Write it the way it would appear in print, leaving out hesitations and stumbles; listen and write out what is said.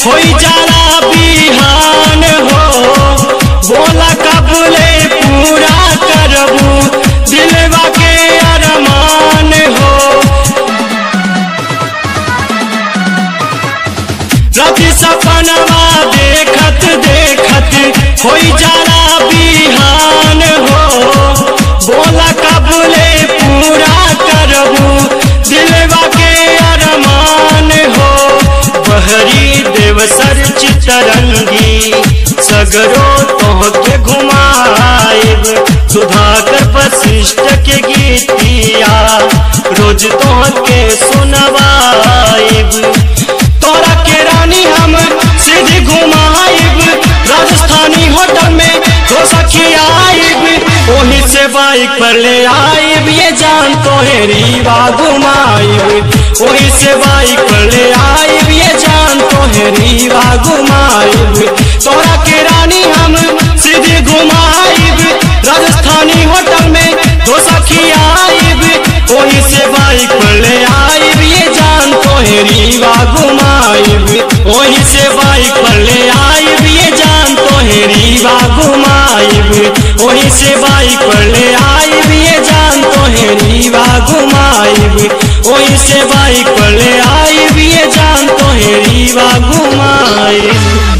होई जाला बिहान हो। बोला कबले पूरा करबू दिलवा के अरमान हो। राति सपनवा देखत देखत होई जाला बिहान हो। बोला कबले पूरा करबू दिलवा के अरमान हो। बहरी देवसर चितरंगी सगरो तोहके घुमाएब। सुधाकर वशिष्ठ के गीतिया रोज तोहके सुनवाएब। तोरा के रानी हम सीधे घुमाएब। राजस्थानी होटल में डोसा खियाएब। वहीं से बाइक पर ले आएब ये जान तोहे रीवा घुमाएब। वहीं से बाइक पर ले आएब ये जान तोहे रीवा घुमाएब। तोरा के रानी हम सीधे घुमाएब। राजस्थानी होटल में डोसा खियाएब। वहीं से बाइक पर ले आएब ये जान तोहे रीवा घुमाएब। वहीं से बाइक पर ले आएब ये जान तोहे रीवा घुमाएब। वहीं से बाइक पर ले